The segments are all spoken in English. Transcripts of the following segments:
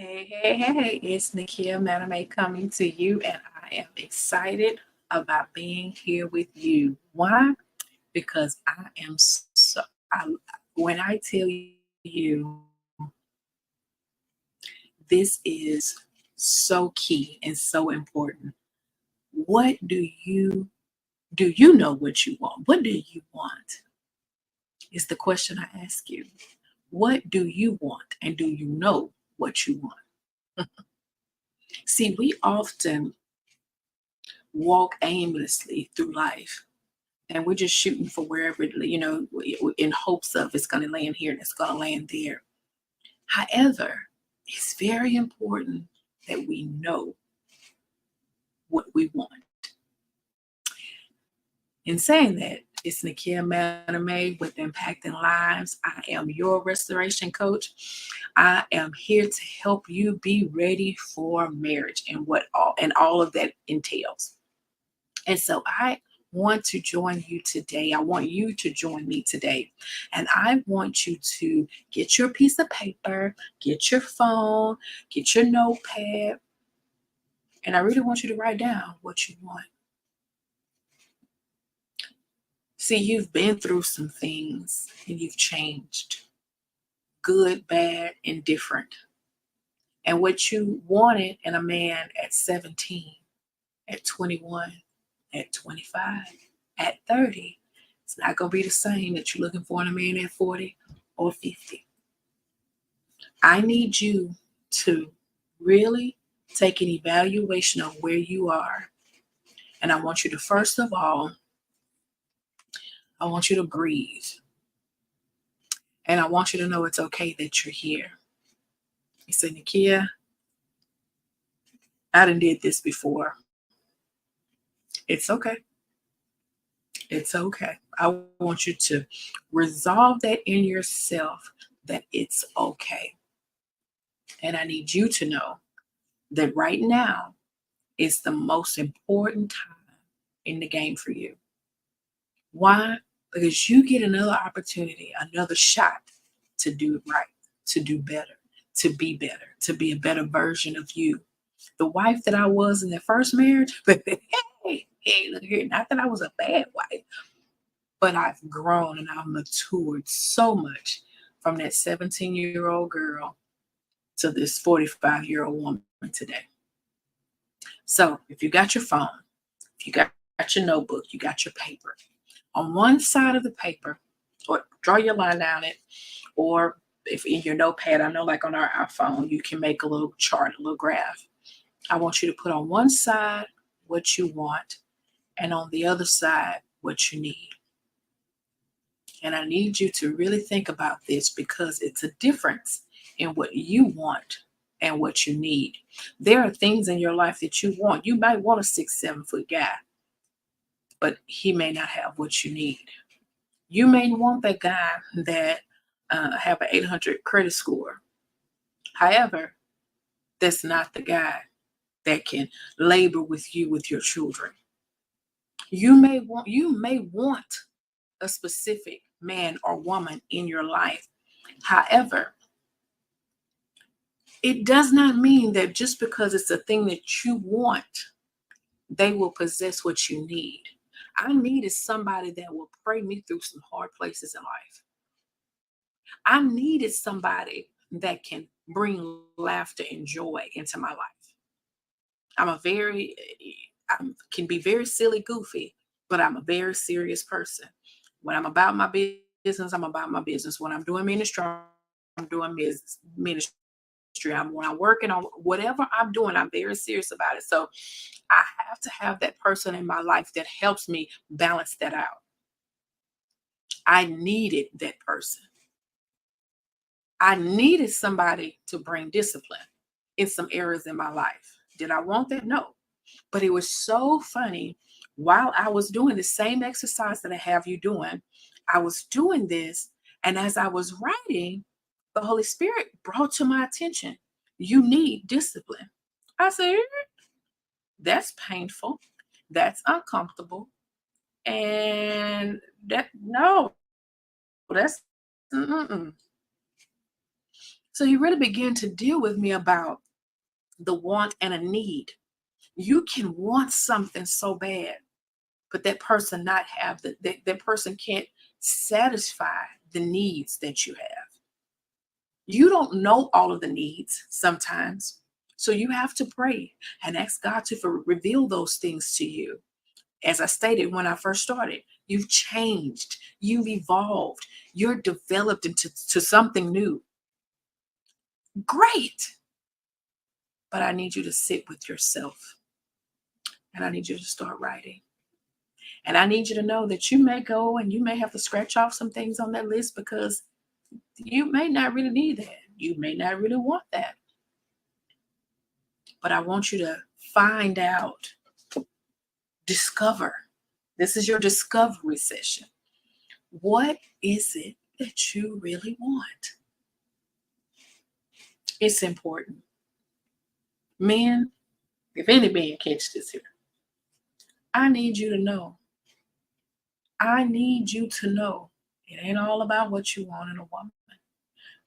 Hey, it's Nakia Maname coming to you, and I am excited about being here with you. Why? Because I am so, I, when I tell you this is so key and so important. What do you know what you want? What do you want? Is the question I ask you. What do you want, and do you know what you want? See, we often walk aimlessly through life and we're just shooting for wherever in hopes of it's going to land here and it's going to land there. However, it's very important that we know what we want. In saying that, it's Nakia Maname with Impacting Lives. I am your restoration coach. I am here to help you be ready for marriage and all of that entails. And so I want to join you today. I want you to join me today. And I want you to get your piece of paper, get your phone, get your notepad, and I really want you to write down what you want. See, you've been through some things and you've changed. Good, bad, and different. And what you wanted in a man at 17, at 21, at 25, at 30, it's not going to be the same that you're looking for in a man at 40 or 50. I need you to really take an evaluation of where you are. And I want you to, first of all, I want you to breathe. And I want you to know it's okay that you're here. You say, Nakia, I done did this before. It's okay. It's okay. I want you to resolve that in yourself that it's okay. And I need you to know that right now is the most important time in the game for you. Why? Because you get another opportunity, another shot to do it right, to do better, to be better, to be a better version of you. The wife that I was in that first marriage, hey, look here, not that I was a bad wife, but I've grown and I've matured so much from that 17-year-old girl to this 45-year-old woman today. So if you got your phone, if you got your notebook, you got your paper, on one side of the paper, or draw your line down it, or if in your notepad, I know like on our iPhone, you can make a little chart, a little graph. I want you to put on one side what you want and on the other side what you need. And I need you to really think about this because it's a difference in what you want and what you need. There are things in your life that you want. You might want a 6-7 foot guy, but he may not have what you need. You may want that guy that have an 800 credit score. However, that's not the guy that can labor with you with your children. You may want a specific man or woman in your life. However, it does not mean that just because it's a thing that you want, they will possess what you need. I needed somebody that will pray me through some hard places in life. I needed somebody that can bring laughter and joy into my life. I can be very silly, goofy, but I'm a very serious person. When I'm about my business, I'm about my business. When I'm doing ministry, I'm doing ministry. When I'm working on whatever I'm doing, I'm very serious about it. So I have to have that person in my life that helps me balance that out. I needed that person. I needed somebody to bring discipline in some areas in my life. Did I want that? No. But it was so funny. While I was doing the same exercise that I have you doing, I was doing this. And as I was writing, the Holy Spirit brought to my attention, you need discipline. I said, that's painful. That's uncomfortable. And no, that's, mm-mm. So he really began to deal with me about the want and a need. You can want something so bad, but that person not have that person can't satisfy the needs that you have. You don't know all of the needs sometimes. So you have to pray and ask God to reveal those things to you. As I stated when I first started, you've changed, you've evolved, you're developed into something new. Great. But I need you to sit with yourself and I need you to start writing. And I need you to know that you may go and you may have to scratch off some things on that list because you may not really need that. You may not really want that. But I want you to find out, discover. This is your discovery session. What is it that you really want? It's important. Men, if any man catch this here, I need you to know. I need you to know it ain't all about what you want in a woman.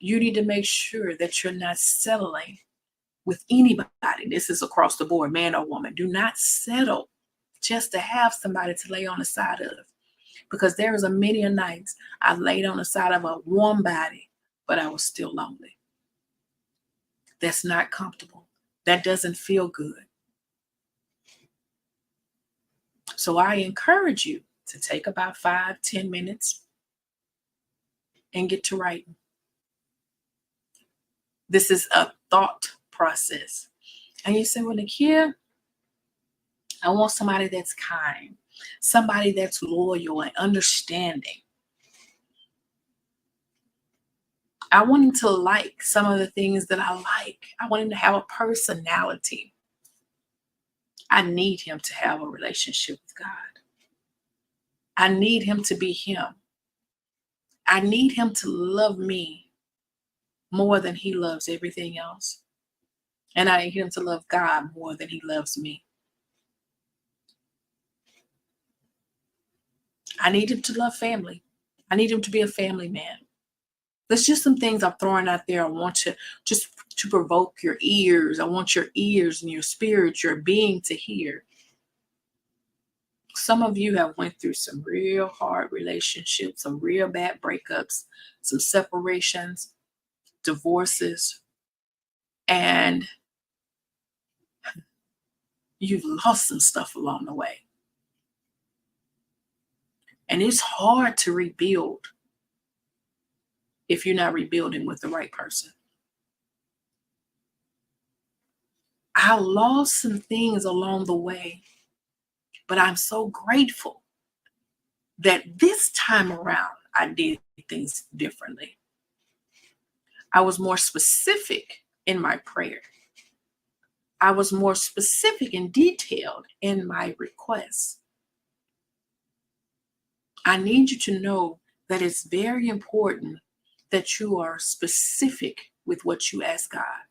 You need to make sure that you're not settling with anybody. This is across the board, man or woman. Do not settle just to have somebody to lay on the side of. Because there is a many a nights I laid on the side of a warm body, but I was still lonely. That's not comfortable. That doesn't feel good. So I encourage you to take about 5-10 minutes and get to writing. This is a thought process. And you say, well, Nakia, I want somebody that's kind, somebody that's loyal and understanding. I want him to like some of the things that I like. I want him to have a personality. I need him to have a relationship with God. I need him to be him. I need him to love me more than he loves everything else. And I need him to love God more than he loves me. I need him to love family. I need him to be a family man. There's just some things I'm throwing out there. I want to just to provoke your ears. I want your ears and your spirit, your being to hear. Some of you have went through some real hard relationships, some real bad breakups, some separations, divorces, and you've lost some stuff along the way. And it's hard to rebuild if you're not rebuilding with the right person. I lost some things along the way, but I'm so grateful that this time around I did things differently. I was more specific in my prayer. I was more specific and detailed in my requests. I need you to know that it's very important that you are specific with what you ask God.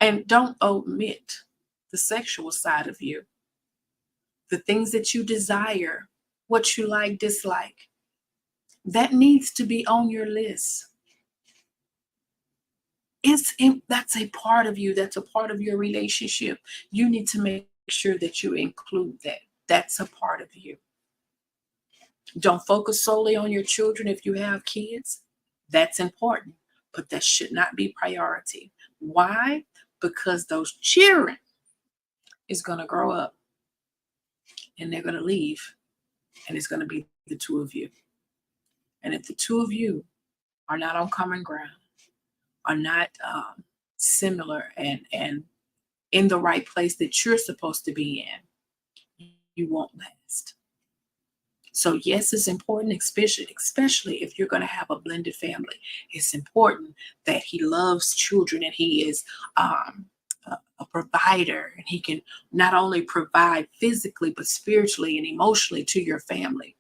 And don't omit the sexual side of you, the things that you desire, what you like, dislike. That needs to be on your list. That's a part of you. That's a part of your relationship. You need to make sure that you include that. That's a part of you. Don't focus solely on your children if you have kids. That's important, but that should not be priority. Why? Because those children is going to grow up and they're going to leave, and it's going to be the two of you. And if the two of you are not on common ground, are not similar and in the right place that you're supposed to be in, you won't last. So yes, it's important, especially if you're going to have a blended family. It's important that he loves children and he is a provider, and he can not only provide physically but spiritually and emotionally to your family.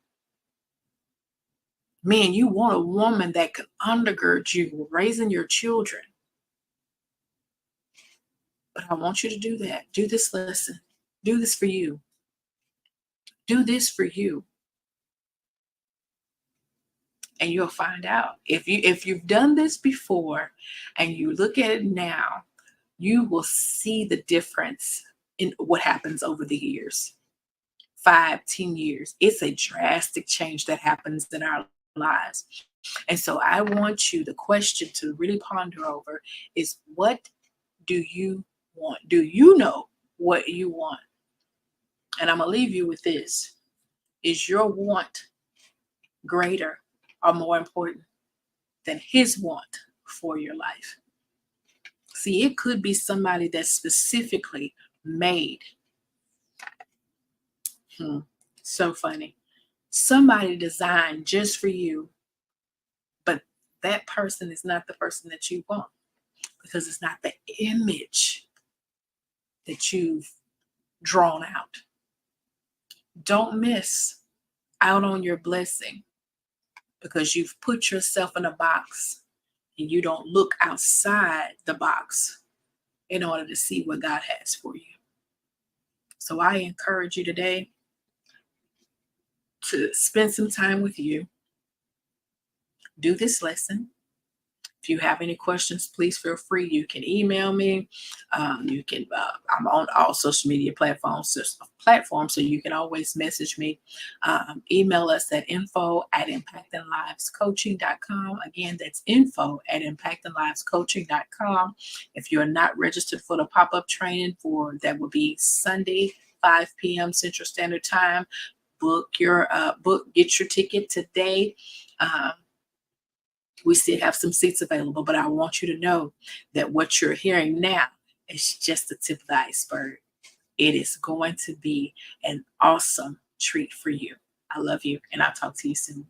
Man, you want a woman that can undergird you raising your children. But I want you to do that. Do this lesson. Do this for you. Do this for you. and you'll find out. If you've done this before and you look at it now, you will see the difference in what happens over the years. 5, 10 years. It's a drastic change that happens in our lives. And so I want you, the question to really ponder over is, what do you want? Do you know what you want? And I'm going to leave you with this. Is your want greater or more important than his want for your life? See, it could be somebody that's specifically made. So funny. Somebody designed just for you, but that person is not the person that you want because it's not the image that you've drawn out. Don't miss out on your blessing because you've put yourself in a box and you don't look outside the box in order to see what God has for you. So I encourage you today to spend some time with you. Do this lesson. If you have any questions, please feel free. You can email me. I'm on all social media platforms, so you can always message me. Email us at info@impactinglivescoaching.com. Again, that's info@impactinglivescoaching.com. If you're not registered for the pop-up training that will be Sunday, 5 p.m. Central Standard Time, get your ticket today. We still have some seats available, but I want you to know that what you're hearing now is just the tip of the iceberg. It is going to be an awesome treat for you. I love you, and I'll talk to you soon.